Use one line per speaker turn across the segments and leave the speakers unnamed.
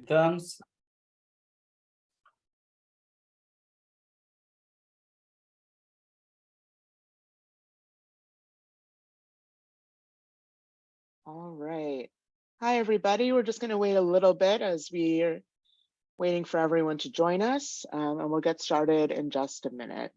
Thumbs.
All right. Hi, everybody. We're just going to wait a little bit as we're waiting for everyone to join us, and we'll get started in just a minute.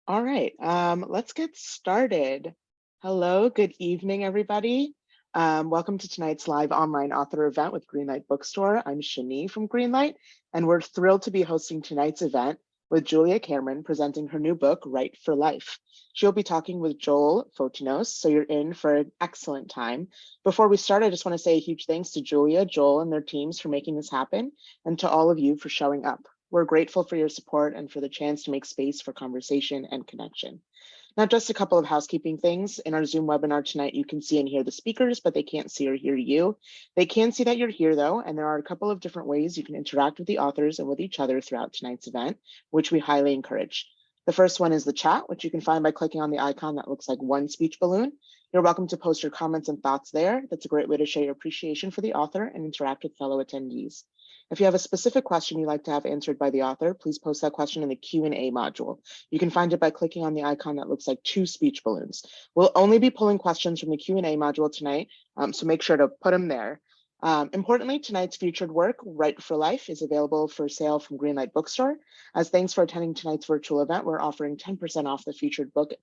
All right, let's get started. Hello, good evening, everybody. Welcome to tonight's live online author event with Greenlight Bookstore. I'm Shani from Greenlight, and we're thrilled to be hosting tonight's event with Julia Cameron presenting her new book, Write for Life. She'll be talking with Joel Fotinos, so you're in for an excellent time. Before we start, I just want to say a huge thanks to Julia, Joel, and their teams for making this happen, and to all of you for showing up. We're grateful for your support and for the chance to make space for conversation and connection. Now, just a couple of housekeeping things. In our Zoom webinar tonight, you can see and hear the speakers, but they can't see or hear you. They can see that you're here, though, and there are a couple of different ways you can interact with the authors and with each other throughout tonight's event, which we highly encourage. The first one is the chat, which you can find by clicking on the icon that looks like one speech balloon. You're welcome to post your comments and thoughts there. That's a great way to show your appreciation for the author and interact with fellow attendees. If you have a specific question you'd like to have answered by the author, please post that question in the Q&A module. You can find it by clicking on the icon that looks like two speech balloons. We'll only be pulling questions from the Q&A module tonight, so make sure to put them there. Importantly, tonight's featured work, Write for Life, is available for sale from Greenlight Bookstore. As thanks for attending tonight's virtual event, we're offering 10% off the featured book.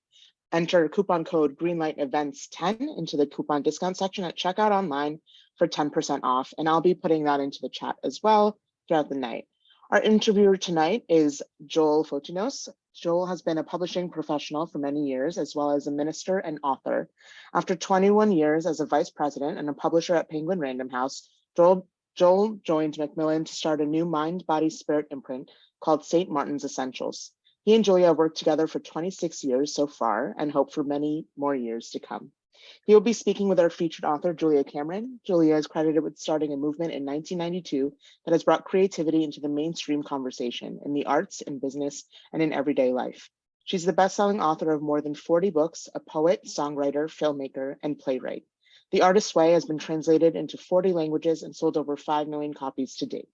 Enter coupon code Greenlight Events 10 into the coupon discount section at checkout online for 10% off, and I'll be putting that into the chat as well throughout the night. Our interviewer tonight is Joel Fotinos. Joel has been a publishing professional for many years, as well as a minister and author. After 21 years as a vice president and a publisher at Penguin Random House, Joel joined Macmillan to start a new mind, body, spirit imprint called St. Martin's Essentials. He and Julia have worked together for 26 years so far and hope for many more years to come. He will be speaking with our featured author, Julia Cameron. Julia is credited with starting a movement in 1992 that has brought creativity into the mainstream conversation in the arts, in business, and in everyday life. She's the best-selling author of more than 40 books, a poet, songwriter, filmmaker, and playwright. The Artist's Way has been translated into 40 languages and sold over 5 million copies to date.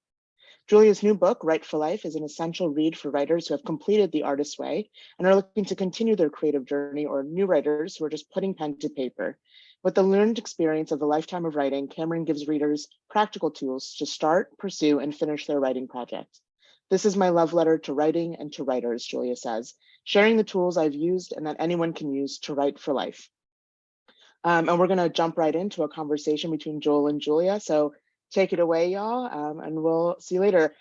Julia's new book, Write for Life, is an essential read for writers who have completed the Artist's Way and are looking to continue their creative journey, or new writers who are just putting pen to paper. With the learned experience of a lifetime of writing, Cameron gives readers practical tools to start, pursue, and finish their writing project. This is my love letter to writing and to writers, Julia says, sharing the tools I've used and that anyone can use to write for life. And we're going to jump right into a conversation between Joel and Julia. So take it away, y'all, and we'll see you later.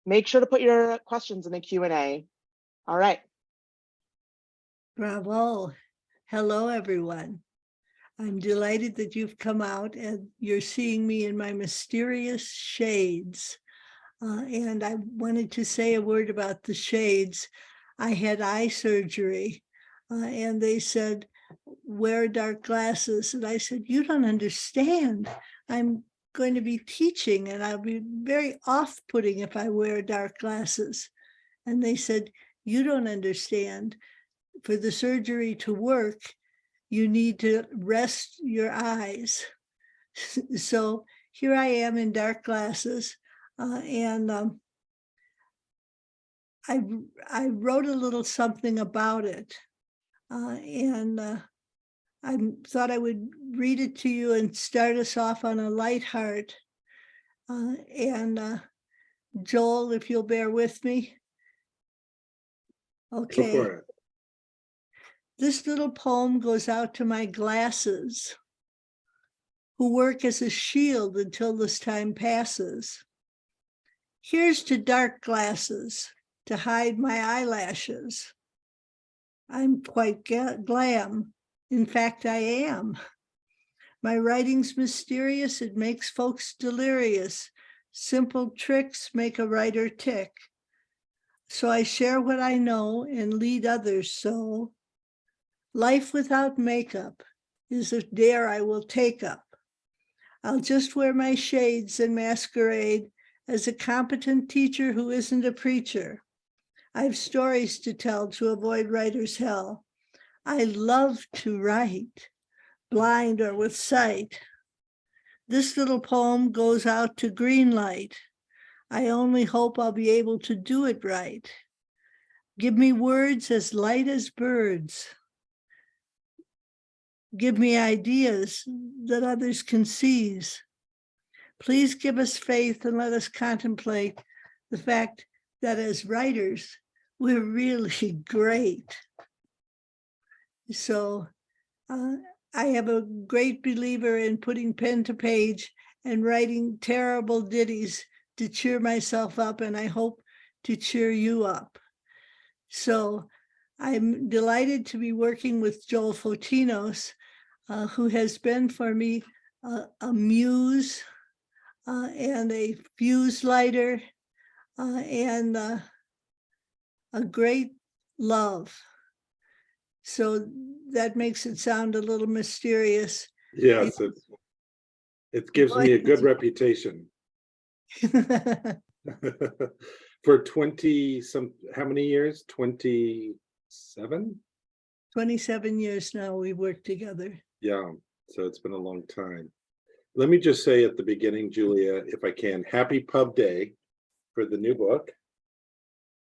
Make sure to put your questions in the Q&A. All right.
Bravo. Hello, everyone. I'm delighted that you've come out and you're seeing me in my mysterious shades. And I wanted to say a word about the shades. I had eye surgery and they said, wear dark glasses. And I said, you don't understand. I'm going to be teaching and I'll be very off-putting if I wear dark glasses. And they said, you don't understand. For the surgery to work, you need to rest your eyes. So here I am in dark glasses. And I wrote a little something about it. I thought I would read it to you and start us off on a light heart. Joel, if you'll bear with me. Okay.
Go for it.
This little poem goes out to my glasses, who work as a shield until this time passes. Here's to dark glasses to hide my eyelashes. I'm quite glam In fact, I am. My writing's mysterious, it makes folks delirious. Simple tricks make a writer tick. So I share what I know and lead others so. Life without makeup is a dare I will take up. I'll just wear my shades and masquerade as a competent teacher who isn't a preacher. I've stories to tell to avoid writer's hell. I love to write, blind or with sight. This little poem goes out to Greenlight. I only hope I'll be able to do it right. Give me words as light as birds. Give me ideas that others can seize. Please give us faith and let us contemplate the fact that as writers, we're really great. So I am a great believer in putting pen to page and writing terrible ditties to cheer myself up, and I hope to cheer you up. So I'm delighted to be working with Joel Fotinos, who has been for me a muse and a fuse lighter and a great love. So that makes it sound a little mysterious.
Yes, it gives me a good reputation. For 20 some, how many years? 27?
27 years now we worked together.
Yeah, so it's been a long time. Let me just say at the beginning, Julia, if I can, happy Pub Day for the new book.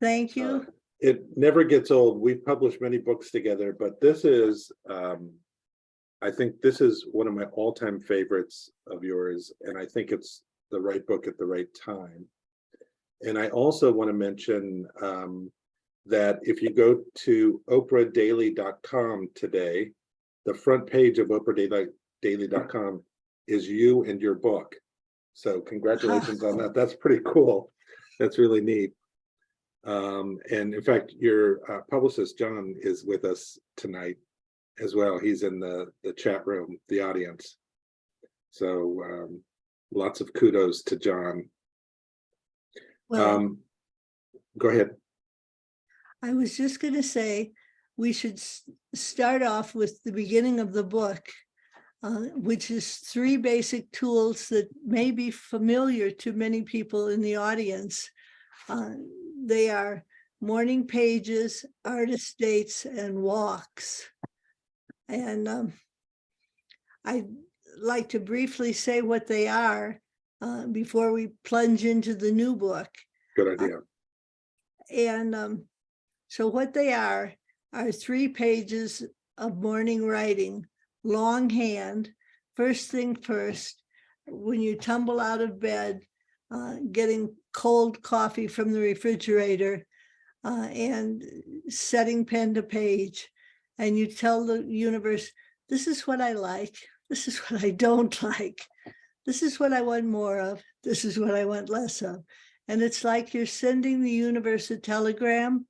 Thank you.
It never gets old. We've published many books together, but this is, I think this is one of my all-time favorites of yours, and I think it's the right book at the right time. And I also want to mention that if you go to oprahdaily.com today, the front page of oprahdaily.com is you and your book. So congratulations on that. That's pretty cool. That's really neat. And in fact, your publicist, John, is with us tonight as well. He's in the chat room, the audience. So lots of kudos to John.
Well,
Go ahead.
I was just going to say we should start off with the beginning of the book, which is 3 basic tools that may be familiar to many people in the audience. They are morning pages, artist dates, and walks. And I'd like to briefly say what they are before we plunge into the new book.
Good idea.
So what they are 3 pages of morning writing, longhand, first thing first, when you tumble out of bed, getting cold coffee from the refrigerator and setting pen to page, and you tell the universe, this is what I like, this is what I don't like, this is what I want more of, this is what I want less of. And it's like you're sending the universe a telegram,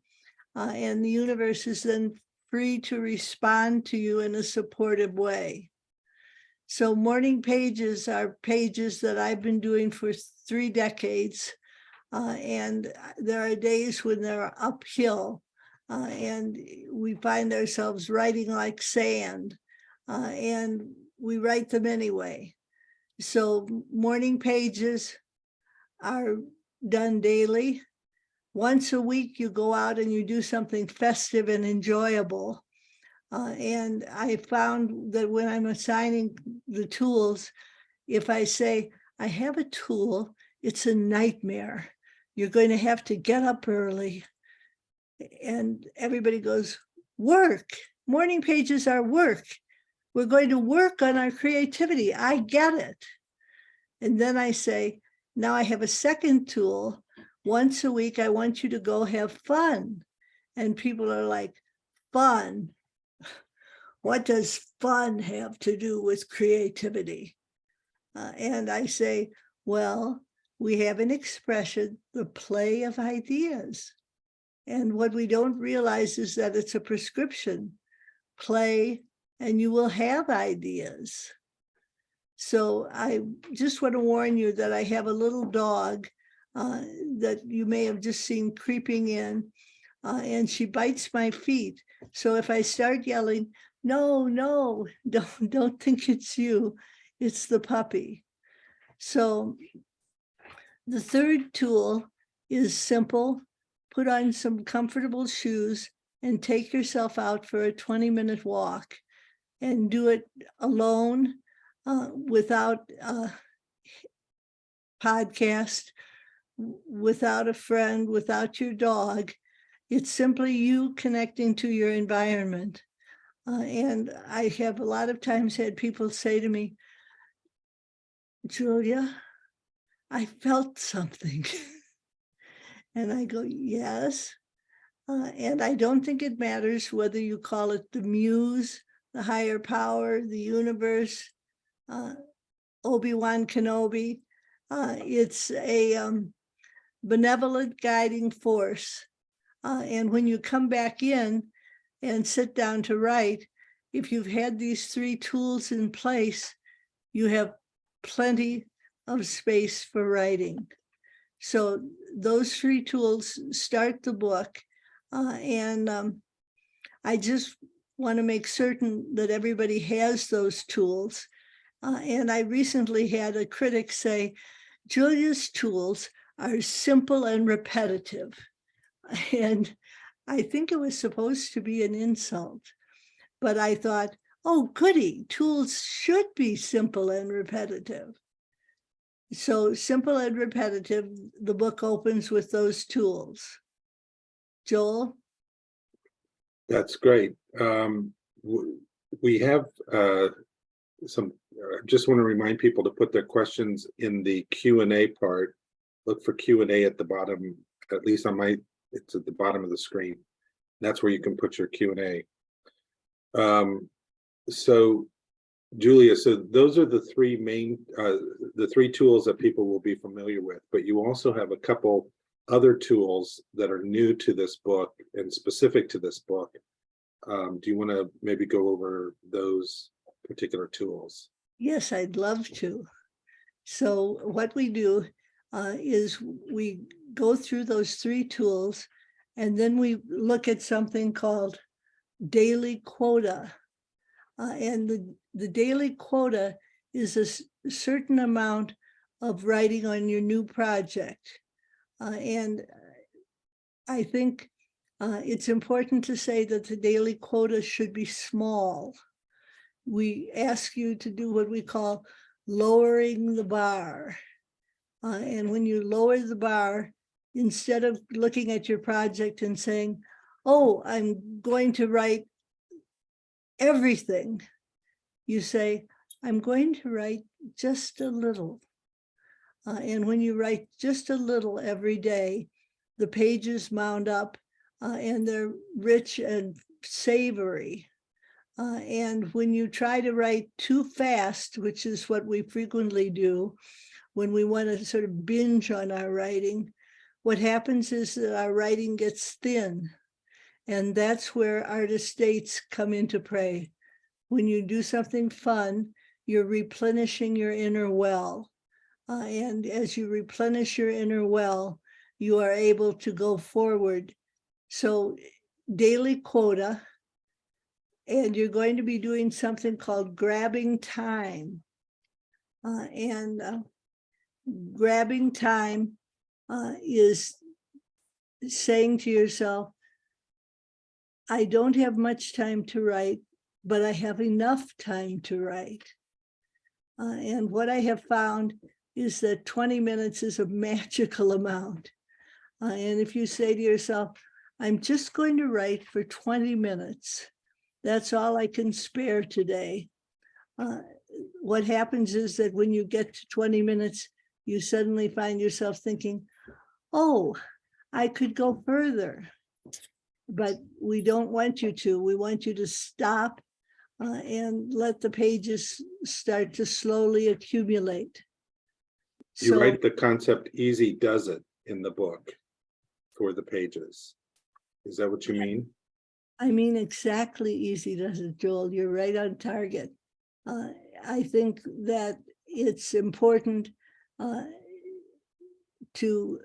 and the universe is then free to respond to you in a supportive way. So morning pages are pages that I've been doing for 3 decades. And there are days when they're uphill and we find ourselves writing like sand, and we write them anyway. So morning pages are done daily. Once a week, you go out and you do something festive and enjoyable. And I found that when I'm assigning the tools, if I say, I have a tool, it's a nightmare. You're going to have to get up early. And everybody goes, work. Morning pages are work. We're going to work on our creativity. I get it. And then I say, now I have a second tool. Once a week, I want you to go have fun. And people are like, fun? What does fun have to do with creativity? And I say, well, we have an expression, the play of ideas. And what we don't realize is that it's a prescription, play and you will have ideas. So I just want to warn you that I have a little dog that you may have just seen creeping in, and she bites my feet. So if I start yelling, no, no, don't think it's you, it's the puppy. So the third tool is simple. Put on some comfortable shoes and take yourself out for a 20-minute walk, and do it alone, without a podcast, without a friend, without your dog. It's simply you connecting to your environment. And I have a lot of times had people say to me, Julia, I felt something. And I go, yes. And I don't think it matters whether you call it the muse, the higher power, the universe, Obi-Wan Kenobi. It's a benevolent guiding force. And when you come back in and sit down to write, if you've had these three tools in place, you have plenty of space for writing. So those three tools start the book. And I just want to make certain that everybody has those tools. And I recently had a critic say, Julia's tools are simple and repetitive. And I think it was supposed to be an insult, but I thought, oh, goody, tools should be simple and repetitive. So simple and repetitive, the book opens with those tools. Joel?
That's great. We have some, just want to remind people to put their questions in the Q&A part. Look for Q&A at the bottom, at least on my, it's at the bottom of the screen. That's where you can put your Q&A. So Julia, so those are the three main, the three tools that people will be familiar with, but you also have a couple other tools that are new to this book and specific to this book. Do you want to maybe go over those particular tools?
Yes, I'd love to. So what we do is we go through those three tools, and then we look at something called daily quota. And the daily quota is a certain amount of writing on your new project. And I think it's important to say that the daily quota should be small. We ask you to do what we call lowering the bar. And when you lower the bar, instead of looking at your project and saying, oh, I'm going to write everything, you say, I'm going to write just a little. And when you write just a little every day, the pages mount up and they're rich and savory. And when you try to write too fast, which is what we frequently do when we want to sort of binge on our writing, what happens is that our writing gets thin. And that's where artist dates come into play. When you do something fun, you're replenishing your inner well. And as you replenish your inner well, you are able to go forward. So daily quota, and you're going to be doing something called grabbing time. Grabbing time is saying to yourself, I don't have much time to write, but I have enough time to write. And what I have found is that 20 minutes is a magical amount. And if you say to yourself, I'm just going to write for 20 minutes, that's all I can spare today. What happens is that when you get to 20 minutes, you suddenly find yourself thinking, oh, I could go further. But we don't want you to. We want you to stop and let the pages start to slowly accumulate.
You write the concept easy does it in the book for the pages. Is that what you mean?
I mean, exactly easy does it, Joel. You're right on target. I think that it's important to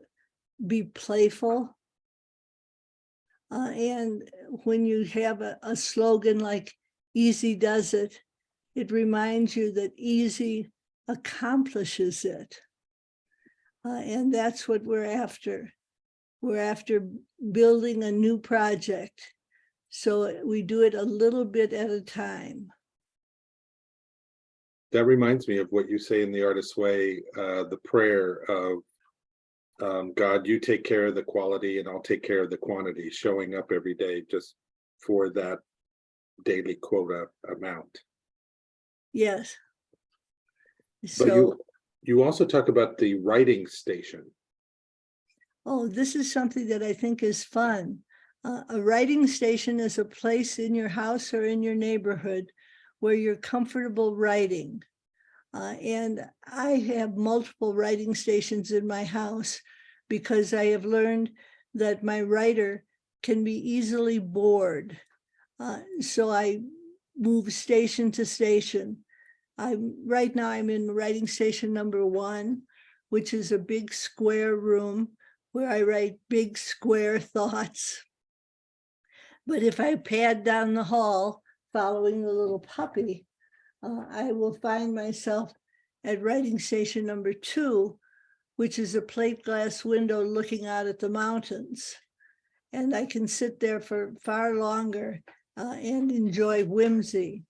be playful. And when you have a slogan like easy does it, it reminds you that easy accomplishes it. And that's what we're after. We're after building a new project. So we do it a little bit at a time.
That reminds me of what you say in The Artist's Way, the prayer of God, you take care of the quality and I'll take care of the quantity, showing up every day just for that daily quota amount.
Yes.
But
So,
you also talk about the writing station.
oh, this is something that I think is fun. A writing station is a place in your house or in your neighborhood where you're comfortable writing. And I have multiple writing stations in my house because I have learned that my writer can be easily bored. So I move station to station. Right now I'm in writing station number 1, which is a big square room where I write big square thoughts. But if I pad down the hall following the little puppy, I will find myself at writing station number 2, which is a plate glass window looking out at the mountains. And I can sit there for far longer and enjoy whimsy.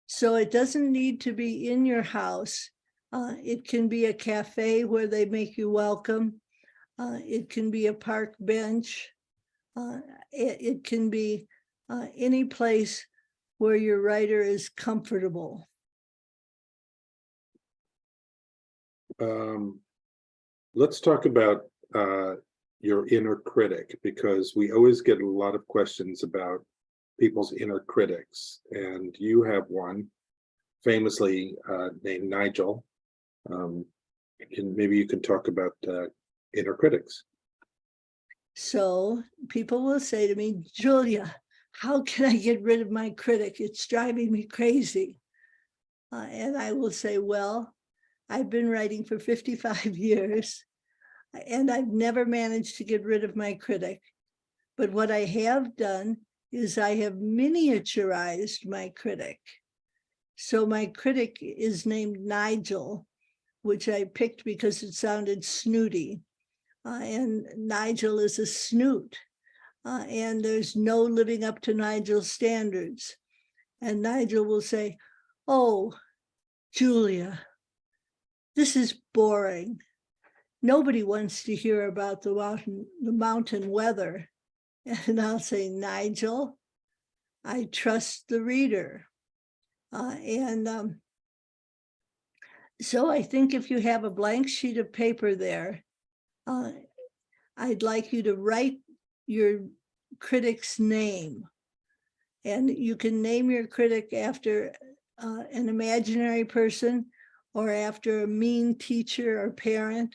So it doesn't need to be in your house. It can be a cafe where they make you welcome. It can be a park bench. It can be any place where your writer is comfortable.
Let's talk about your inner critic, because we always get a lot of questions about people's inner critics, and you have one famously named Nigel. Maybe you can talk about inner critics.
So people will say to me, Julia, how can I get rid of my critic? It's driving me crazy. And I will say, well, I've been writing for 55 years and I've never managed to get rid of my critic. But what I have done is I have miniaturized my critic. So my critic is named Nigel, which I picked because it sounded snooty. And Nigel is a snoot. And there's no living up to Nigel's standards. And Nigel will say, oh, Julia, this is boring. Nobody wants to hear about the mountain weather. And I'll say, Nigel, I trust the reader. So I think if you have a blank sheet of paper there, I'd like you to write your critic's name. And you can name your critic after an imaginary person or after a mean teacher or parent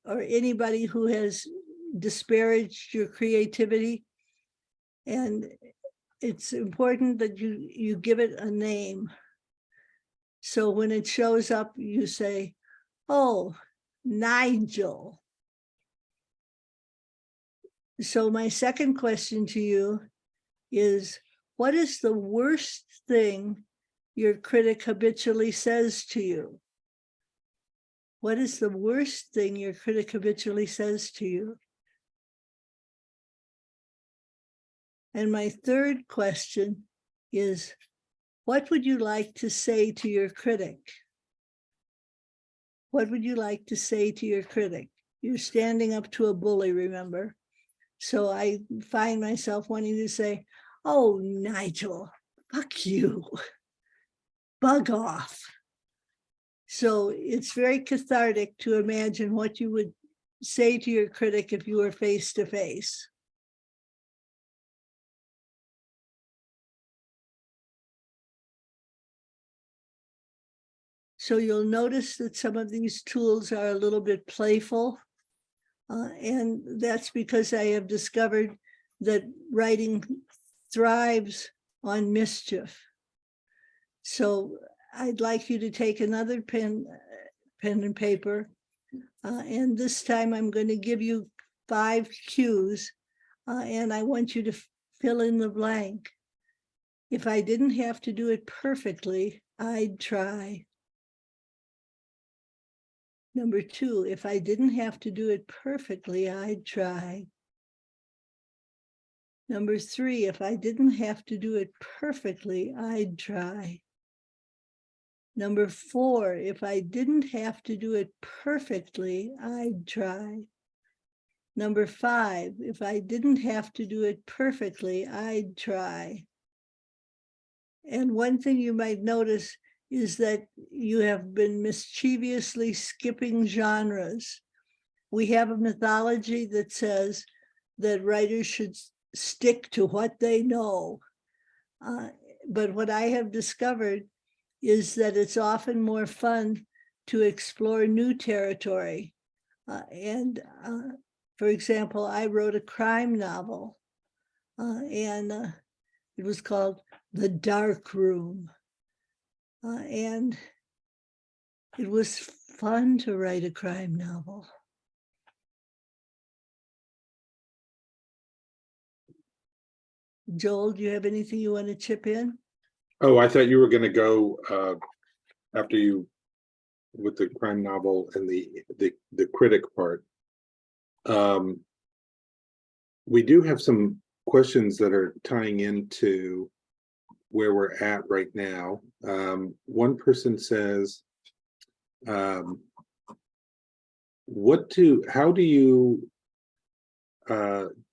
or anybody who has disparaged your creativity. And it's important that you give it a name. So when it shows up, you say, oh, Nigel. So my second question to you is, what is the worst thing your critic habitually says to you? What is the worst thing your critic habitually says to you? And my third question is, what would you like to say to your critic? What would you like to say to your critic? You're standing up to a bully, remember? So I find myself wanting to say, oh, Nigel, fuck you. Bug off. So it's very cathartic to imagine what you would say to your critic if you were face to face. So you'll notice that some of these tools are a little bit playful. And that's because I have discovered that writing thrives on mischief. So I'd like you to take another pen and paper, and this time I'm going to give you 5 cues, and I want you to fill in the blank. If I didn't have to do it perfectly, I'd try. Number 2, if I didn't have to do it perfectly, I'd try. Number 3, if I didn't have to do it perfectly, I'd try. Number 4, if I didn't have to do it perfectly, I'd try. Number 5, if I didn't have to do it perfectly, I'd try. And one thing you might notice is that you have been mischievously skipping genres. We have a mythology that says that writers should stick to what they know. But what I have discovered is that it's often more fun to explore new territory. For example, I wrote a crime novel, and it was called The Dark Room. And it was fun to write a crime novel. Joel, do you have anything you want to chip in?
Oh, I thought you were going to go after you with the crime novel and the critic part. We do have some questions that are tying into where we're at right now. One person says, how do you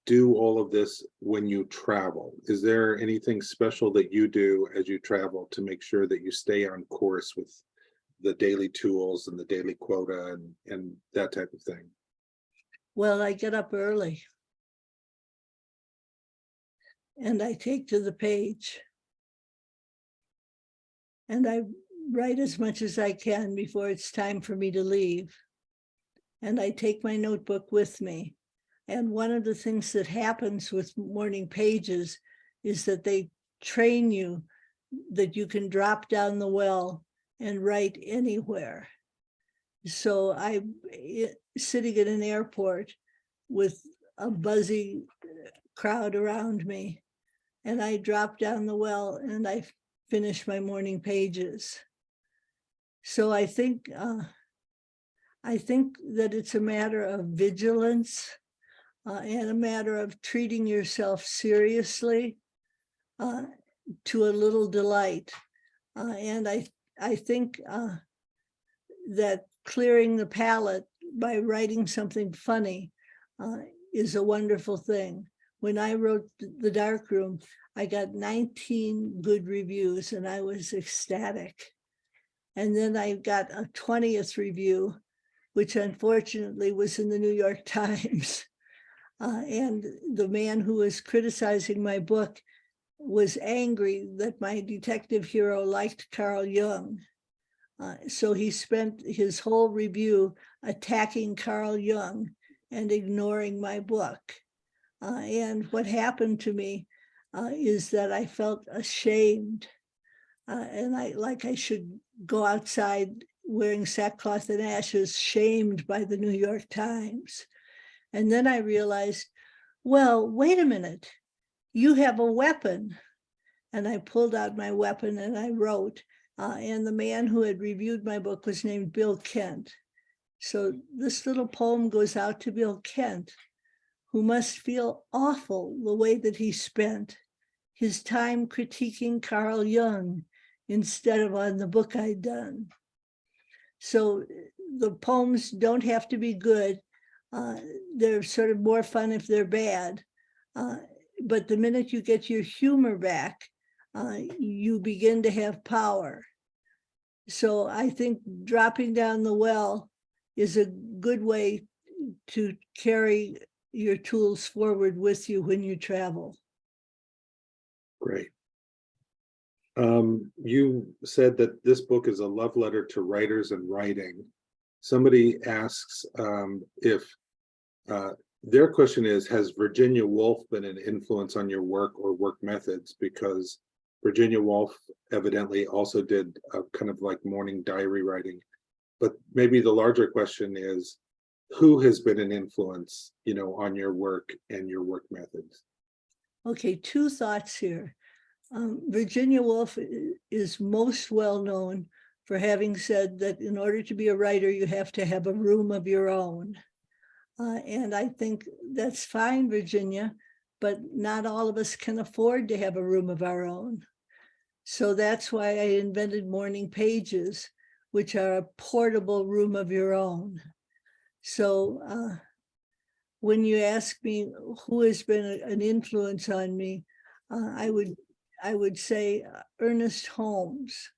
do all of this when you travel? Is there anything special that you do as you travel to make sure that you stay on course with the daily tools and the daily quota and that type of thing?
Well, I get up early and I take to the page and I write as much as I can before it's time for me to leave. And I take my notebook with me. And one of the things that happens with morning pages is that they train you that you can drop down the well and write anywhere. So I'm sitting at an airport with a buzzy crowd around me, and I drop down the well and I finish my morning pages. So I think that it's a matter of vigilance and a matter of treating yourself seriously to a little delight. And I think that clearing the palate by writing something funny is a wonderful thing. When I wrote The Dark Room, I got 19 good reviews and I was ecstatic. And then I got a 20th review, which unfortunately was in the New York Times. And the man who was criticizing my book was angry that my detective hero liked Carl Jung. So he spent his whole review attacking Carl Jung and ignoring my book. And what happened to me is that I felt ashamed. And I should go outside wearing sackcloth and ashes, shamed by the New York Times. And then I realized, well, wait a minute, you have a weapon. And I pulled out my weapon and I wrote, and the man who had reviewed my book was named Bill Kent. So this little poem goes out to Bill Kent, who must feel awful the way that he spent his time critiquing Carl Jung instead of on the book I'd done. So the poems don't have to be good. They're sort of more fun if they're bad. But the minute you get your humor back, you begin to have power. So I think dropping down the well is a good way to carry your tools forward with you when you travel.
Great. You said that this book is a love letter to writers and writing. Somebody asks if their question is, has Virginia Woolf been an influence on your work or work methods? Because Virginia Woolf evidently also did a kind of like morning diary writing. But maybe the larger question is, who has been an influence, on your work and your work methods?
Okay, two thoughts here. Virginia Woolf is most well known for having said that in order to be a writer, you have to have a room of your own. And I think that's fine, Virginia, but not all of us can afford to have a room of our own. So that's why I invented morning pages, which are a portable room of your own. So when you ask me who has been an influence on me, I would say Ernest Holmes,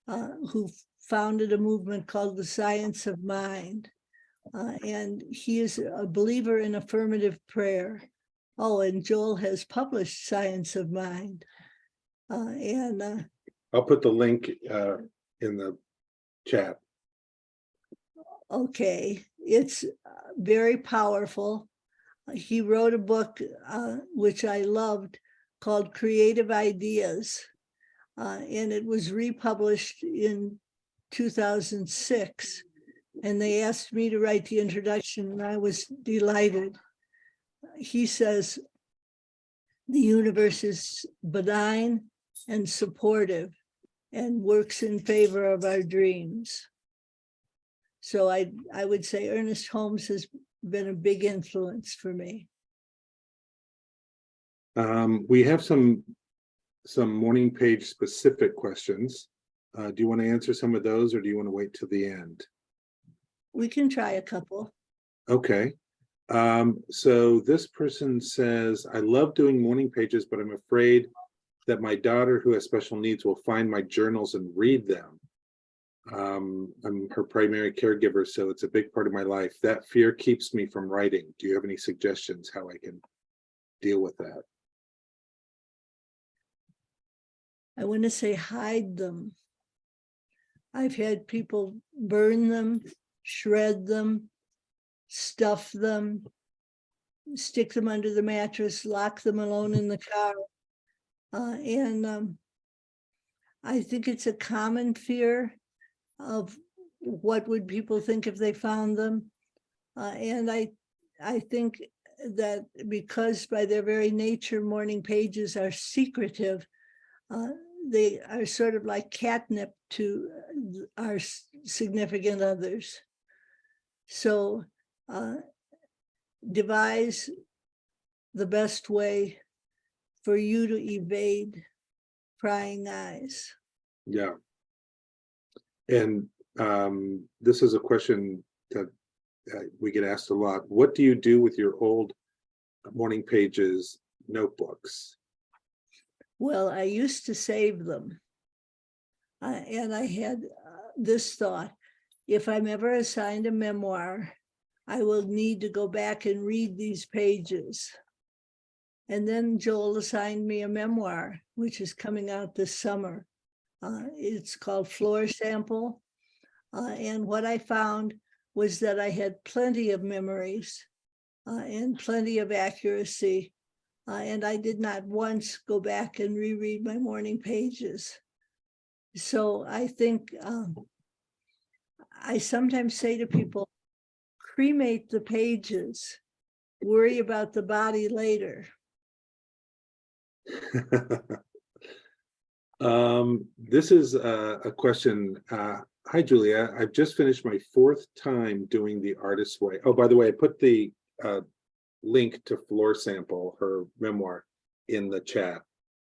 who founded a movement called the Science of Mind. And he is a believer in affirmative prayer. Oh, and Joel has published Science of Mind.
I'll put the link in the chat.
Okay, it's very powerful. He wrote a book which I loved called Creative Ideas, and it was republished in 2006. And they asked me to write the introduction, and I was delighted. He says, the universe is benign and supportive and works in favor of our dreams. So I would say Ernest Holmes has been a big influence for me.
We have some morning page specific questions. Do you want to answer some of those, or do you want to wait till the end?
We can try a couple.
Okay. So this person says, I love doing morning pages, but I'm afraid that my daughter who has special needs will find my journals and read them. I'm her primary caregiver, so it's a big part of my life. That fear keeps me from writing. Do you have any suggestions how I can deal with that?
I want to say hide them. I've had people burn them, shred them, stuff them, stick them under the mattress, lock them alone in the car. And I think it's a common fear of what would people think if they found them. And I think that because by their very nature, morning pages are secretive, they are sort of like catnip to our significant others. So devise the best way for you to evade prying eyes.
Yeah. And this is a question that we get asked a lot. What do you do with your old morning pages notebooks?
Well, I used to save them. And I had this thought, if I'm ever assigned a memoir, I will need to go back and read these pages. And then Joel assigned me a memoir, which is coming out this summer. It's called Floor Sample. And what I found was that I had plenty of memories and plenty of accuracy. And I did not once go back and reread my morning pages. So I think I sometimes say to people, cremate the pages, worry about the body later.
This is a question. Hi, Julia. I've just finished my 4th time doing The Artist's Way. Oh, by the way, I put the link to Floor Sample, her memoir, in the chat,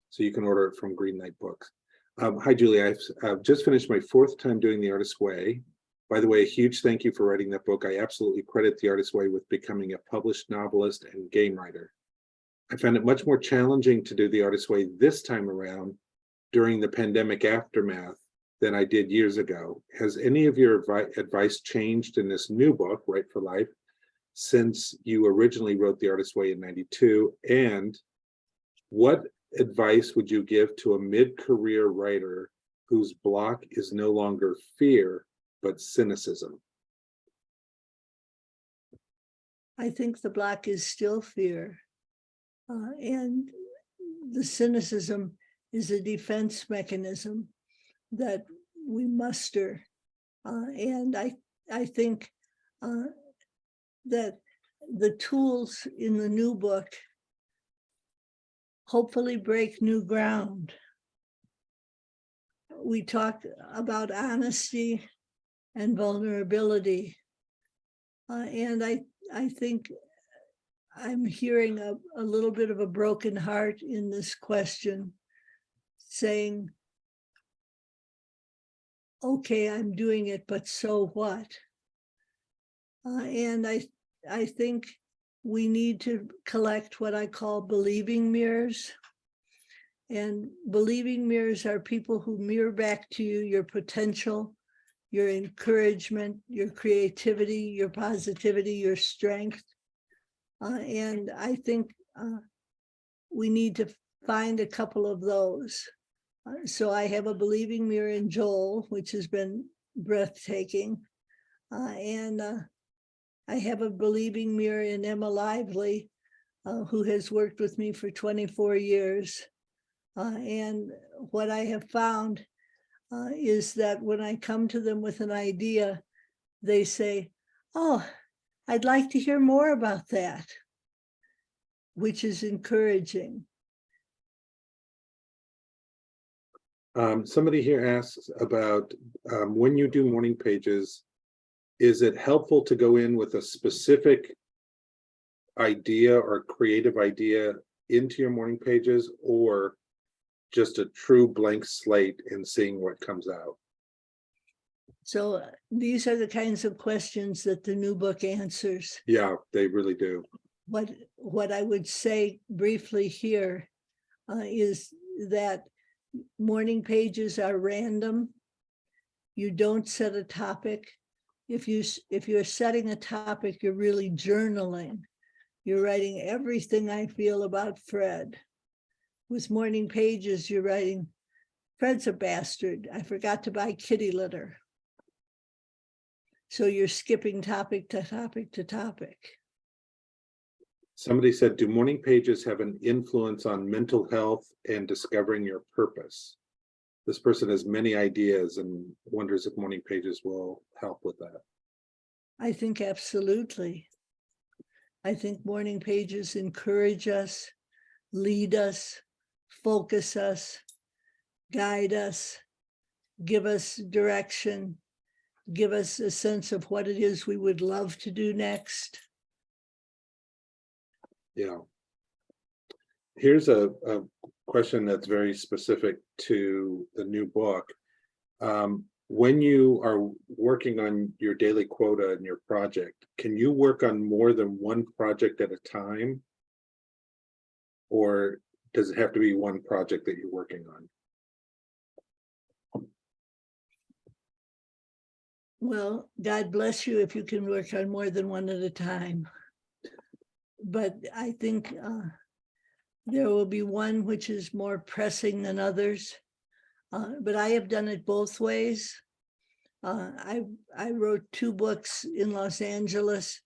so you can order it from Greenlight Books. Hi, Julia. I've just finished my 4th time doing The Artist's Way. By the way, a huge thank you for writing that book. I absolutely credit The Artist's Way with becoming a published novelist and game writer. I found it much more challenging to do The Artist's Way this time around during the pandemic aftermath than I did years ago. Has any of your advice changed in this new book, Write for Life, since you originally wrote The Artist's Way in '92? And what advice would you give to a mid-career writer whose block is no longer fear, but cynicism?
I think the block is still fear. And the cynicism is a defense mechanism that we muster. And I think that the tools in the new book hopefully break new ground. We talk about honesty and vulnerability. And I think I'm hearing a little bit of a broken heart in this question, saying, okay, I'm doing it, but so what? And I think we need to collect what I call believing mirrors. And believing mirrors are people who mirror back to you your potential, your encouragement, your creativity, your positivity, your strength. And I think we need to find a couple of those. So I have a believing mirror in Joel, which has been breathtaking. And I have a believing mirror in Emma Lively, who has worked with me for 24 years. And what I have found is that when I come to them with an idea, they say, oh, I'd like to hear more about that, which is encouraging.
Somebody here asks about when you do morning pages, is it helpful to go in with a specific idea or creative idea into your morning pages, or just a true blank slate and seeing what comes out?
So these are the kinds of questions that the new book answers.
Yeah, they really do.
What I would say briefly here is that morning pages are random. You don't set a topic. If you're setting a topic, you're really journaling. You're writing everything I feel about Fred. With morning pages, you're writing, Fred's a bastard. I forgot to buy kitty litter. So you're skipping topic to topic to topic.
Somebody said, do morning pages have an influence on mental health and discovering your purpose? This person has many ideas and wonders if morning pages will help with that.
I think absolutely. I think morning pages encourage us, lead us, focus us, guide us, give us direction, give us a sense of what it is we would love to do next.
Yeah. Here's a question that's very specific to the new book. When you are working on your daily quota and your project, can you work on more than one project at a time? Or does it have to be one project that you're working on?
Well, God bless you if you can work on more than one at a time. But I think there will be one which is more pressing than others. But I have done it both ways. I wrote 2 books in Los Angeles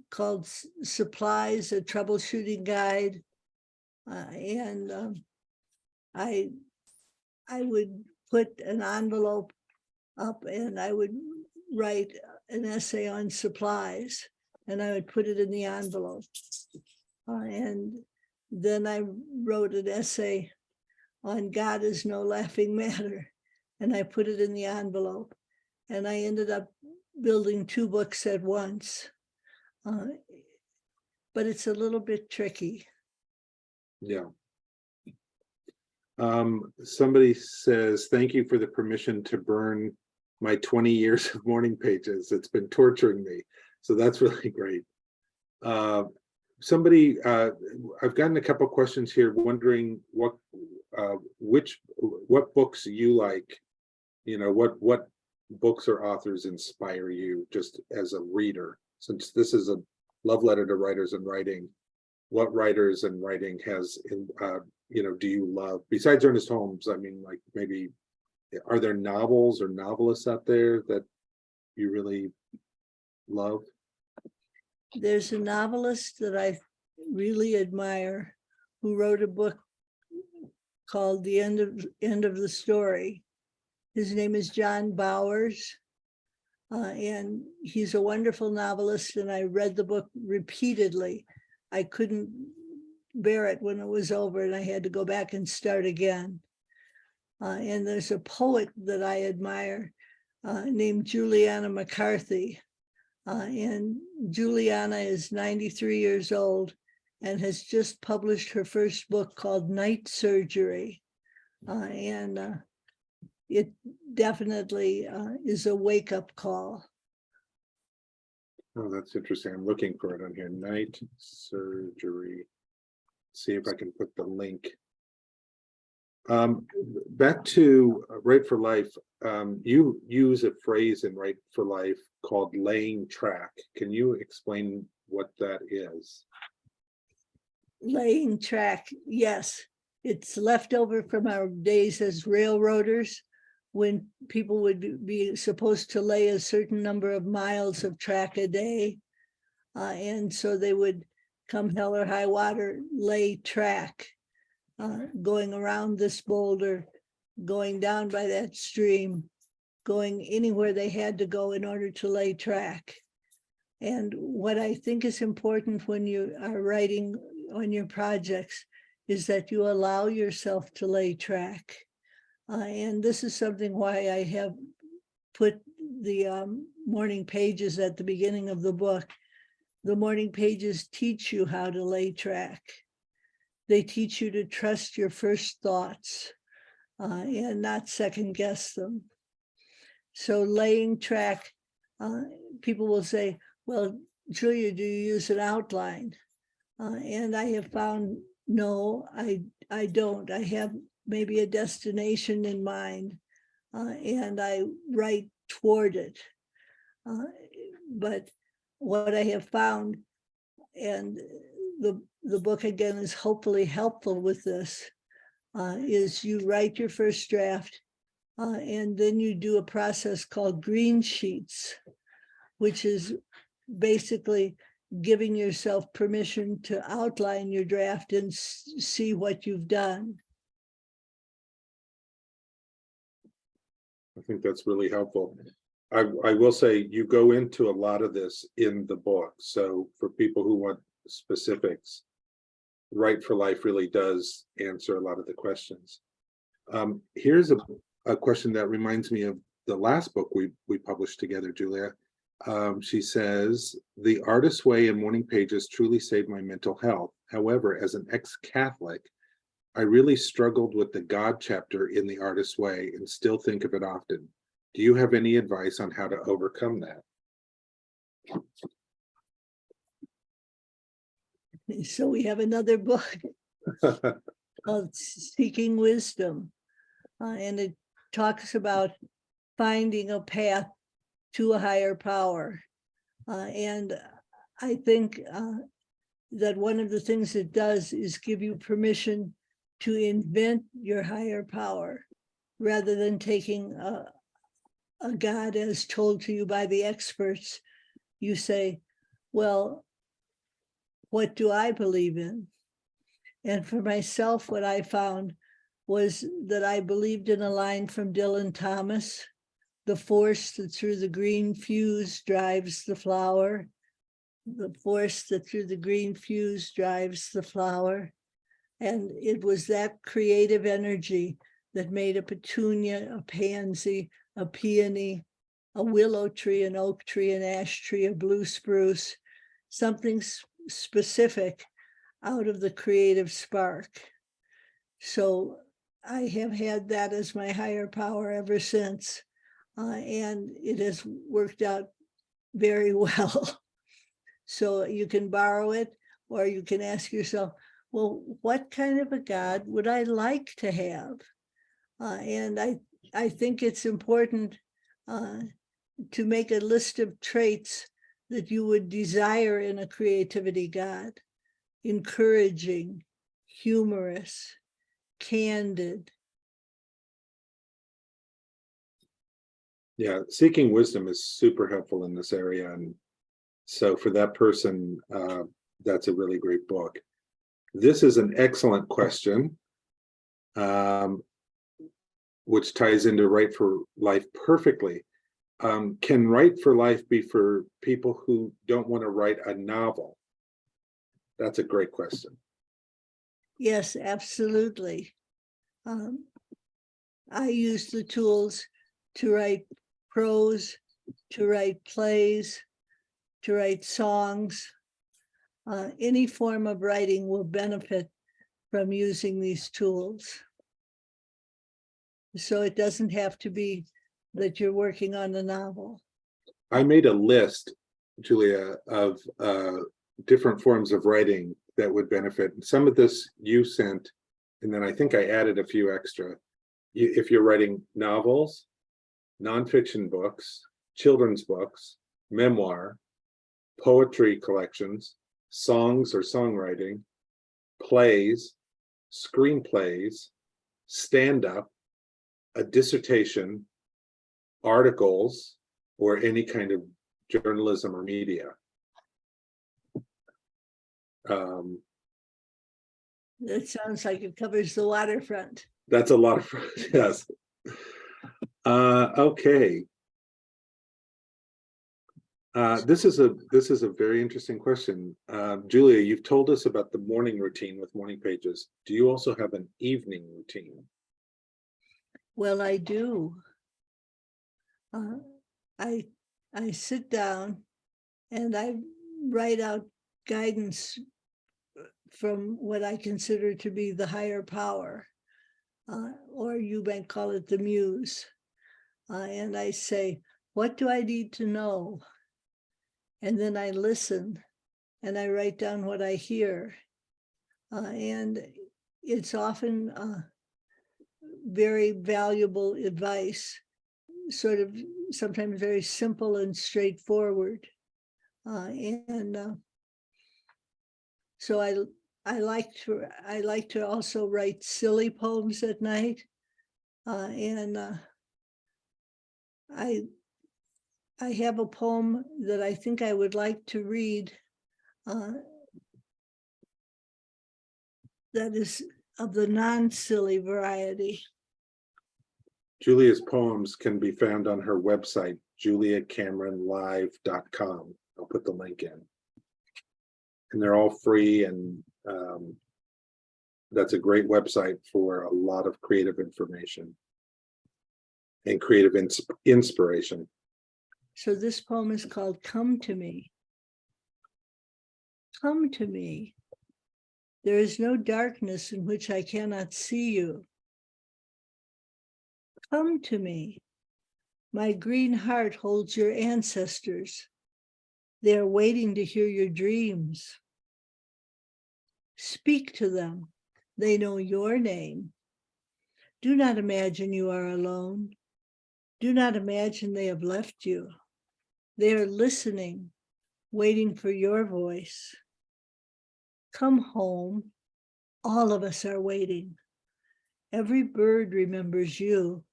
called Supplies, a Troubleshooting Guide. And I would put an envelope up and I would write an essay on supplies and I would put it in the envelope. And then I wrote an essay on God is no laughing matter, and I put it in the envelope. And I ended up building 2 books at once. But it's a little bit tricky.
Yeah. Somebody says, thank you for the permission to burn my 20 years of morning pages. It's been torturing me. So that's really great. Somebody, I've gotten a couple questions here wondering what books you like, you know, what books or authors inspire you just as a reader, since this is a love letter to writers and writing. What writers and writing has, you know, do you love besides Ernest Holmes? I mean, like, maybe, are there novels or novelists out there that you really love?
There's a novelist that I really admire who wrote a book called The End of the Story. His name is John Bowers, and he's a wonderful novelist, and I read the book repeatedly. I couldn't bear it when it was over, and I had to go back and start again. And there's a poet that I admire named Juliana McCarthy. And Juliana is 93 years old and has just published her first book called Night Surgery. And it definitely is a wake-up call.
Oh, that's interesting. I'm looking for it on here. Night Surgery. See if I can put the link. Back to Right for Life. You use a phrase in Right for Life called laying track. Can you explain what that is?
Laying track, yes. It's left over from our days as railroaders, when people would be supposed to lay a certain number of miles of track a day. And so they would, come hell or high water, lay track, going around this boulder, going down by that stream, going anywhere they had to go in order to lay track. And what I think is important when you are writing on your projects is that you allow yourself to lay track. And this is something why I have put the morning pages at the beginning of the book. The morning pages teach you how to lay track. They teach you to trust your first thoughts and not second guess them. So laying track, people will say, well, Julia, do you use an outline? And I have found, no, I don't. I have maybe a destination in mind and I write toward it. But what I have found, and the book again is hopefully helpful with this, is you write your first draft and then you do a process called green sheets, which is basically giving yourself permission to outline your draft and see what you've done.
I think that's really helpful. I will say you go into a lot of this in the book. So for people who want specifics, Right for Life really does answer a lot of the questions. Here's a question that reminds me of the last book we published together, Julia. She says, the Artist's Way and Morning Pages truly saved my mental health. However, as an ex-Catholic, I really struggled with the God chapter in the Artist's Way and still think of it often. Do you have any advice on how to overcome that?
So we have another book called Seeking Wisdom, and it talks about finding a path to a higher power. And I think that one of the things it does is give you permission to invent your higher power, rather than taking a God as told to you by the experts. You say, well, what do I believe in? And for myself, what I found was that I believed in a line from Dylan Thomas: the force that through the green fuse drives the flower, the force that through the green fuse drives the flower. And it was that creative energy that made a petunia, a pansy, a peony, a willow tree, an oak tree, an ash tree, a blue spruce, something specific out of the creative spark. So I have had that as my higher power ever since. And it has worked out very well. So you can borrow it, or you can ask yourself, well, what kind of a God would I like to have? And I think it's important to make a list of traits that you would desire in a creativity God: encouraging, humorous, candid.
Yeah, Seeking Wisdom is super helpful in this area. And So for that person, that's a really great book. This is an excellent question, which ties into Write for Life perfectly. Can Write for Life be for people who don't want to write a novel? That's a great question.
Yes, absolutely. I use the tools to write prose, to write plays, to write songs. Any form of writing will benefit from using these tools. So it doesn't have to be that you're working on a novel.
I made a list, Julia, of different forms of writing that would benefit. Some of this you sent, and then I think I added a few extra. If you're writing novels, nonfiction books, children's books, memoir, poetry collections, songs or songwriting, plays, screenplays, stand-up, a dissertation, articles, or any kind of journalism or media.
That sounds like it covers the waterfront.
That's a lot of, yes. Okay. This is a very interesting question. Julia, you've told us about the morning routine with Morning Pages. Do you also have an evening routine?
Well, I do. I sit down and I write out guidance from what I consider to be the higher power, or you might call it the muse. And I say, what do I need to know? And then I listen and I write down what I hear. And it's often very valuable advice, sort of sometimes very simple and straightforward. So I like to also write silly poems at night, and I have a poem that I think I would like to read that is of the non-silly variety.
Julia's poems can be found on her website, juliacameronlive.com. I'll put the link in. And they're all free, and that's a great website for a lot of creative information and creative inspiration.
So this poem is called Come to Me. Come to me. There is no darkness in which I cannot see you. Come to me. My green heart holds your ancestors. They are waiting to hear your dreams. Speak to them. They know your name. Do not imagine you are alone. Do not imagine they have left you. They are listening, waiting for your voice. Come home. All of us are waiting. Every bird remembers you.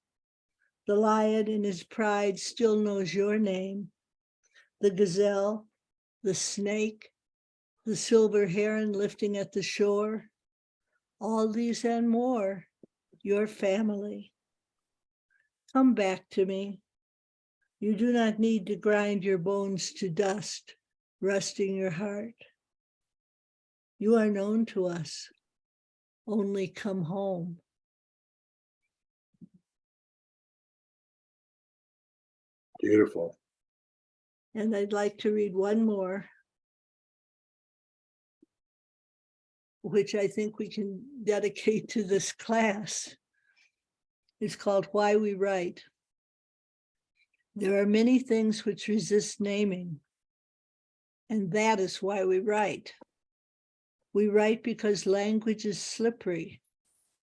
The lion in his pride still knows your name. The gazelle, the snake, the silver heron lifting at the shore, all these and more, your family. Come back to me. You do not need to grind your bones to dust, rusting your heart. You are known to us. Only come home.
Beautiful.
And I'd like to read one more, which I think we can dedicate to this class. It's called Why We Write. There are many things which resist naming, and that is why we write. We write because language is slippery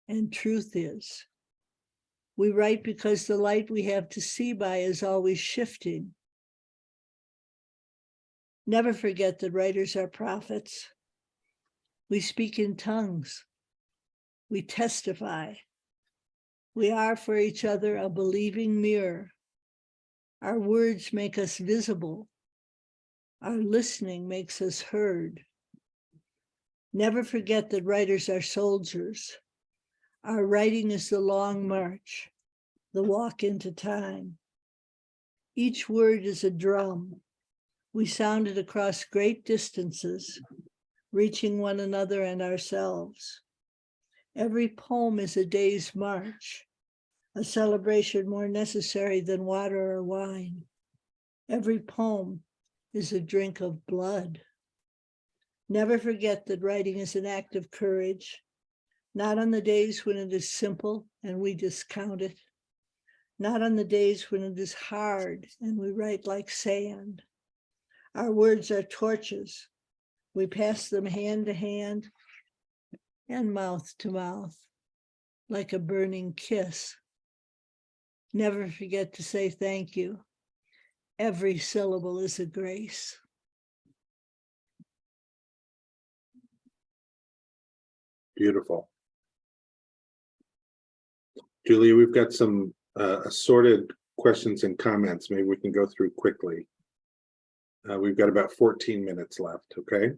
and truth is. We write because the light we have to see by is always shifting. Never forget that writers are prophets. We speak in tongues. We testify. We are for each other a believing mirror. Our words make us visible. Our listening makes us heard. Never forget that writers are soldiers. Our writing is the long march, the walk into time. Each word is a drum. We sound it across great distances, reaching one another and ourselves. Every poem is a day's march, a celebration more necessary than water or wine. Every poem is a drink of blood. Never forget that writing is an act of courage, not on the days when it is simple and we discount it, not on the days when it is hard and we write like sand. Our words are torches. We pass them hand to hand and mouth to mouth, like a burning kiss. Never forget to say thank you. Every syllable is a grace.
Beautiful. Julia, we've got some assorted questions and comments. Maybe we can go through quickly. We've got about 14 minutes left, okay?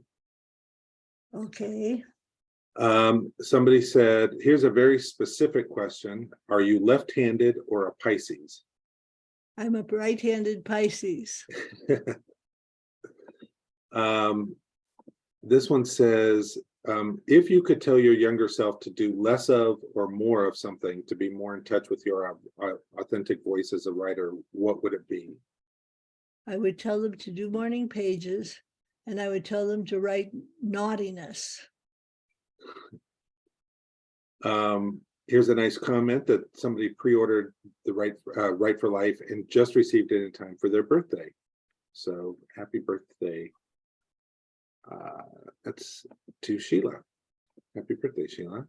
Okay.
Somebody said, here's a very specific question. Are you left-handed or a Pisces?
I'm a right-handed Pisces.
This one says, if you could tell your younger self to do less of or more of something to be more in touch with your authentic voice as a writer, what would it be?
I would tell them to do morning pages, and I would tell them to write naughtiness.
Here's a nice comment that somebody pre-ordered the Write for Life and just received it in time for their birthday. So happy birthday. That's to Sheila. Happy birthday, Sheila.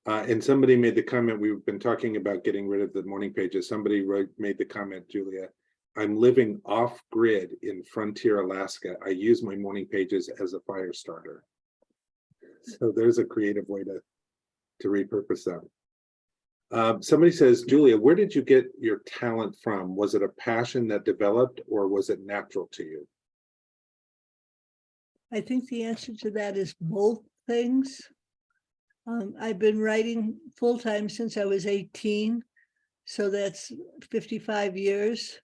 And somebody made the comment, we've been talking about getting rid of the morning pages. Somebody made the comment, Julia, I'm living off grid in Frontier, Alaska. I use my morning pages as a fire starter. So there's a creative way to repurpose them. Somebody says, Julia, where did you get your talent from? Was it a passion that developed or was it natural to you?
I think the answer to that is both things. I've been writing full-time since I was 18, so that's 55 years.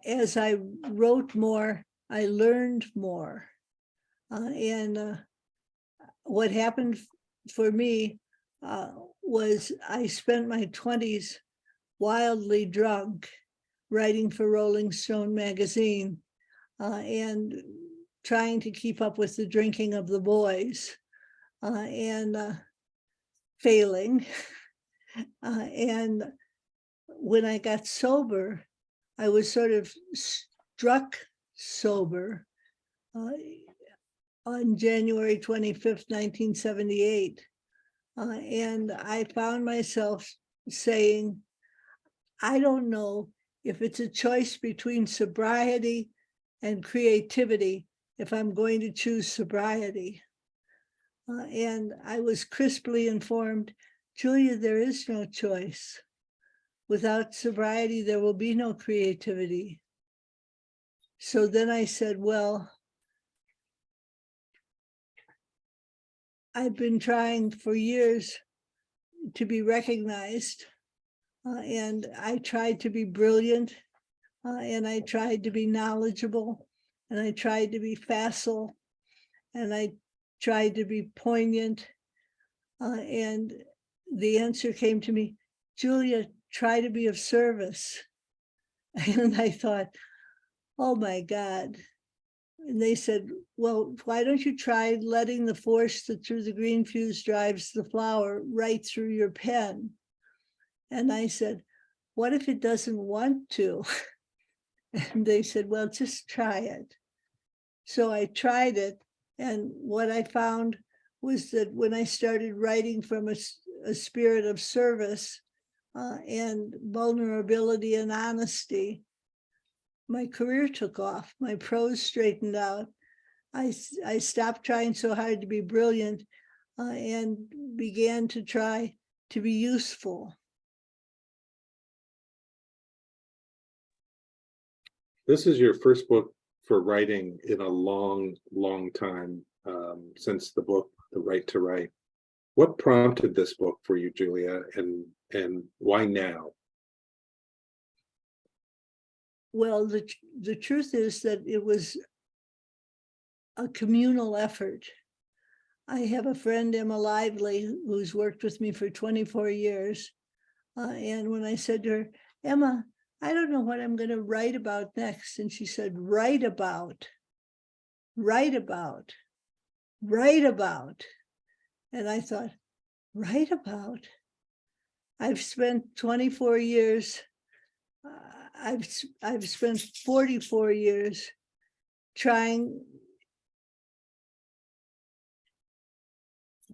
As I wrote more, I learned more. What happened for me was I spent my 20s wildly drunk, writing for Rolling Stone magazine and trying to keep up with the drinking of the boys and failing. And when I got sober, I was sort of struck sober on January 25th, 1978. And I found myself saying, I don't know if it's a choice between sobriety and creativity, if I'm going to choose sobriety. And I was crisply informed, Julia, there is no choice. Without sobriety, there will be no creativity. So then I said, well, I've been trying for years to be recognized, and I tried to be brilliant, and I tried to be knowledgeable, and I tried to be facile, and I tried to be poignant, and the answer came to me, Julia, try to be of service. And I thought, oh my God. And they said, well, why don't you try letting the force that through the green fuse drives the flower right through your pen? And I said, what if it doesn't want to? And they said, well, just try it. So I tried it. And what I found was that when I started writing from a spirit of service and vulnerability and honesty, my career took off. My prose straightened out. I stopped trying so hard to be brilliant and began to try to be useful.
This is your first book for writing in a long, long time, since the book, The Right to Write. What prompted this book for you, Julia, and why now?
Well, the truth is that it was a communal effort. I have a friend, Emma Lively, who's worked with me for 24 years. And when I said to her, Emma, I don't know what I'm going to write about next. And she said, write about, write about, write about. And I thought, write about? I've spent 24 years, I've spent 44 years trying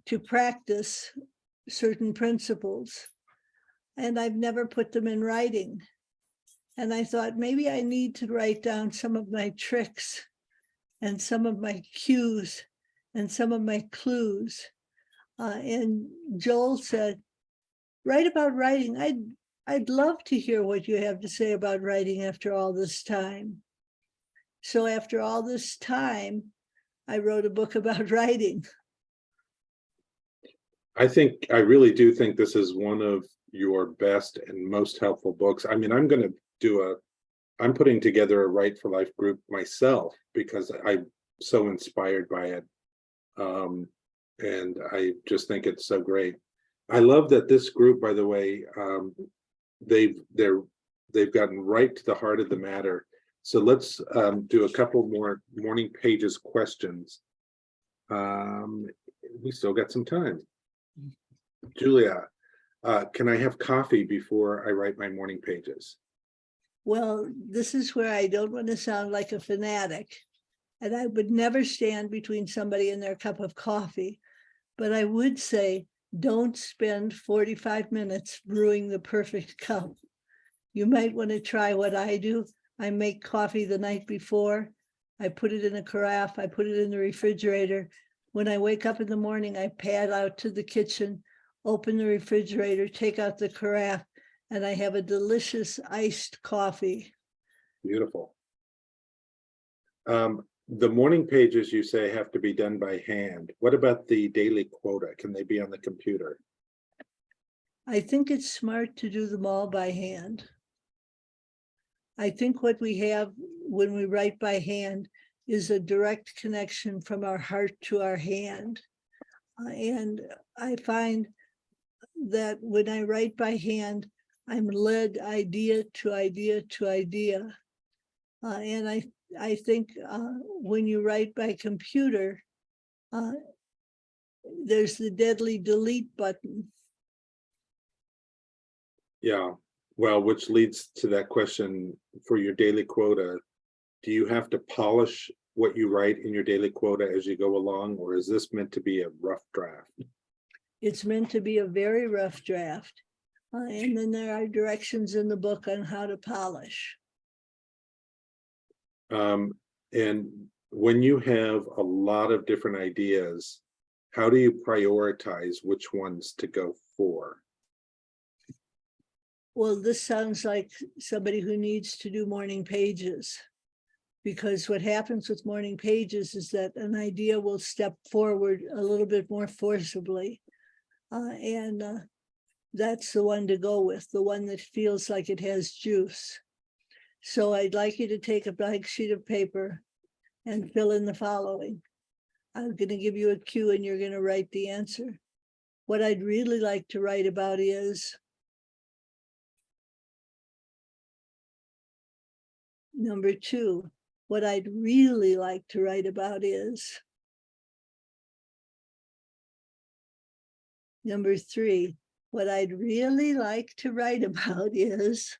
to practice certain principles, and I've never put them in writing. And I thought maybe I need to write down some of my tricks and some of my cues and some of my clues. And Joel said, write about writing. I'd love to hear what you have to say about writing after all this time. So after all this time, I wrote a book about writing.
I really do think this is one of your best and most helpful books. I mean, I'm putting together a Write for Life group myself because I'm so inspired by it. And I just think it's so great. I love that this group, by the way, they've gotten right to the heart of the matter. So let's do a couple more morning pages questions. We still got some time. Julia, can I have coffee before I write my morning pages?
Well, this is where I don't want to sound like a fanatic, and I would never stand between somebody and their cup of coffee, but I would say, don't spend 45 minutes brewing the perfect cup. You might want to try what I do. I make coffee the night before. I put it in a carafe. I put it in the refrigerator. When I wake up in the morning, I pad out to the kitchen, open the refrigerator, take out the carafe, and I have a delicious iced coffee.
Beautiful. The morning pages you say have to be done by hand. What about the daily quota? Can they be on the computer?
I think it's smart to do them all by hand. I think what we have when we write by hand is a direct connection from our heart to our hand. And I find that when I write by hand, I'm led idea to idea to idea. And I think when you write by computer, there's the deadly delete button.
Yeah, well, which leads to that question for your daily quota. Do you have to polish what you write in your daily quota as you go along, or is this meant to be a rough draft?
It's meant to be a very rough draft. And then there are directions in the book on how to polish.
And when you have a lot of different ideas, how do you prioritize which ones to go for?
Well, this sounds like somebody who needs to do morning pages, because what happens with morning pages is that an idea will step forward a little bit more forcibly. And that's the one to go with, the one that feels like it has juice. So I'd like you to take a blank sheet of paper and fill in the following. I'm going to give you a cue and you're going to write the answer. What I'd really like to write about is number 2. What I'd really like to write about is number 3. What I'd really like to write about is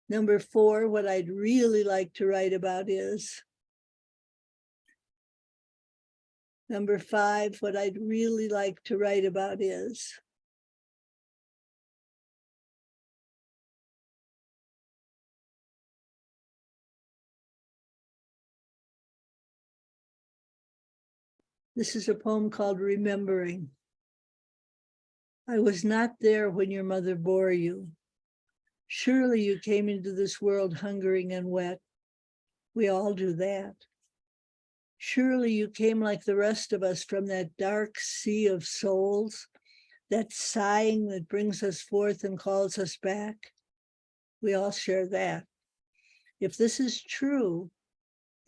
number 4. What I'd really like to write about is number 5. What I'd really like to write about is this is a poem called Remembering. I was not there when your mother bore you. Surely you came into this world hungering and wet. We all do that. Surely you came like the rest of us from that dark sea of souls, that sighing that brings us forth and calls us back. We all share that. If this is true,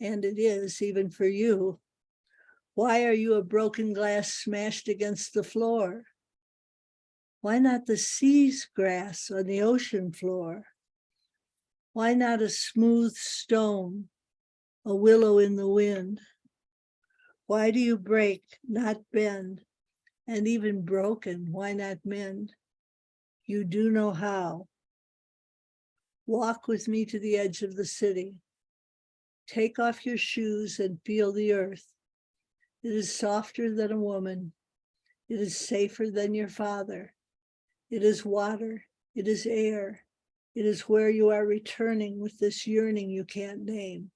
and it is even for you, why are you a broken glass smashed against the floor? Why not the sea's grass on the ocean floor? Why not a smooth stone, a willow in the wind? Why do you break, not bend? And even broken, why not mend? You do know how. Walk with me to the edge of the city. Take off your shoes and feel the earth. It is softer than a woman. It is safer than your father. It is water. It is air. It is where you are returning with this yearning you can't name.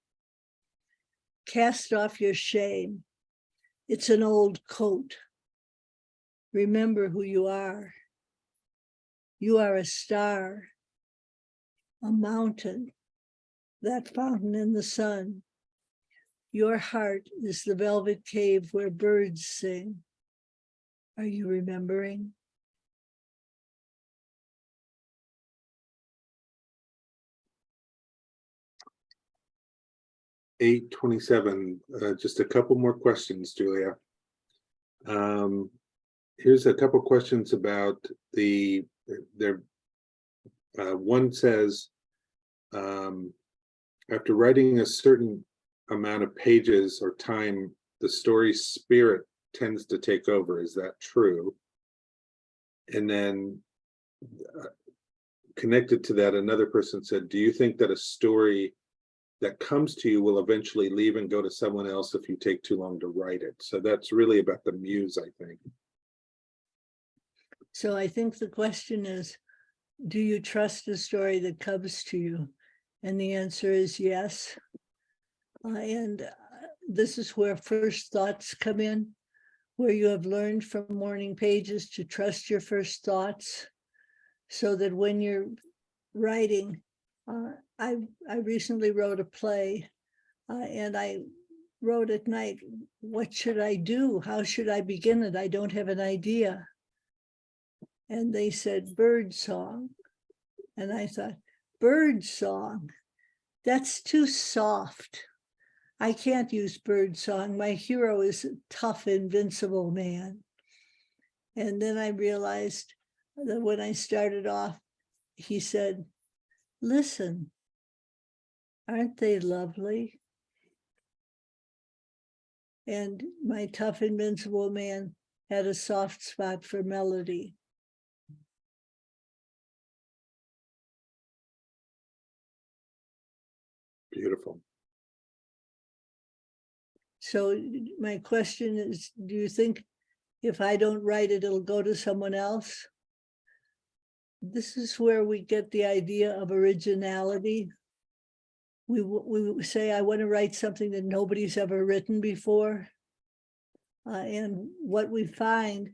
Cast off your shame. It's an old coat. Remember who you are. You are a star, a mountain, that fountain in the sun. Your heart is the velvet cave where birds sing. Are you remembering?
(8:27). Just a couple more questions, Julia. Here's a couple questions about one says, after writing a certain amount of pages or time, the story's spirit tends to take over. Is that true? And then connected to that, another person said, do you think that a story that comes to you will eventually leave and go to someone else if you take too long to write it? So that's really about the muse, I think.
So I think the question is, do you trust the story that comes to you? And the answer is yes. And this is where first thoughts come in, where you have learned from morning pages to trust your first thoughts, so that when you're writing, I recently wrote a play, and I wrote at night, what should I do? How should I begin it? I don't have an idea. And they said, bird song. And I thought, bird song, that's too soft. I can't use bird song. My hero is a tough, invincible man. And then I realized that when I started off, he said, listen, aren't they lovely? And my tough, invincible man had a soft spot for melody.
Beautiful.
So my question is, do you think if I don't write it, it'll go to someone else? This is where we get the idea of originality. We say, I want to write something that nobody's ever written before. And what we find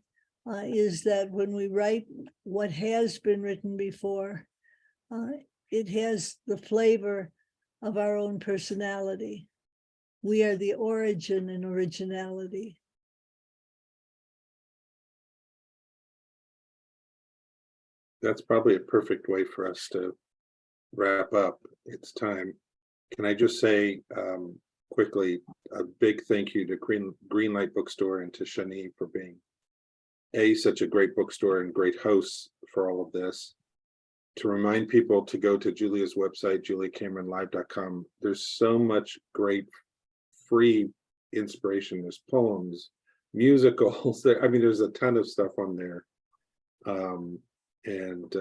is that when we write what has been written before, it has the flavor of our own personality. We are the origin in originality.
That's probably a perfect way for us to wrap up. It's time. Can I just say quickly, a big thank you to Greenlight Bookstore and to Shani for being such a great bookstore and great hosts for all of this. To remind people to go to Julia's website, juliacameronlive.com. There's so much great free inspiration. There's poems, musicals. I mean, there's a ton of stuff on there. And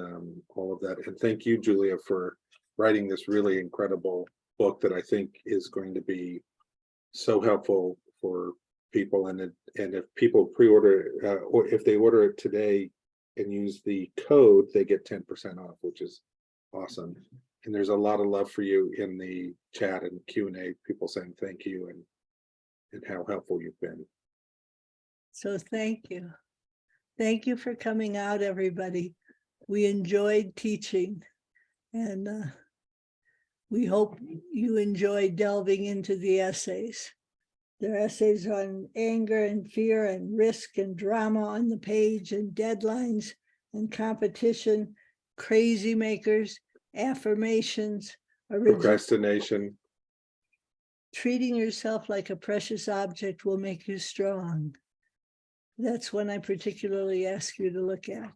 all of that. And thank you, Julia, for writing this really incredible book that I think is going to be so helpful for people. And if people pre-order, or if they order it today and use the code, they get 10% off, which is awesome. And there's a lot of love for you in the chat and Q&A, people saying thank you and how helpful you've been.
So thank you. Thank you for coming out, everybody. We enjoyed teaching. And we hope you enjoy delving into the essays. There are essays on anger and fear and risk and drama on the page and deadlines and competition, crazy makers, affirmations, original.
Procrastination.
Treating yourself like a precious object will make you strong. That's one I particularly ask you to look at.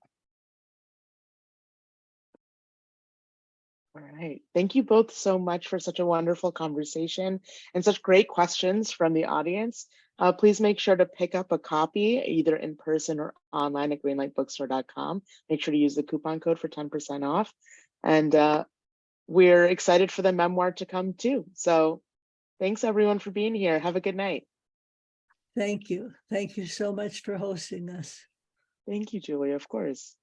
All right. Thank you both so much for such a wonderful conversation and such great questions from the audience. Please make sure to pick up a copy either in person or online at greenlightbookstore.com. Make sure to use the coupon code for 10% off. And we're excited for the memoir to come too. So thanks everyone for being here. Have a good night.
Thank you. Thank you so much for hosting us.
Thank you, Julie, of course.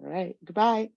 All right. Goodbye.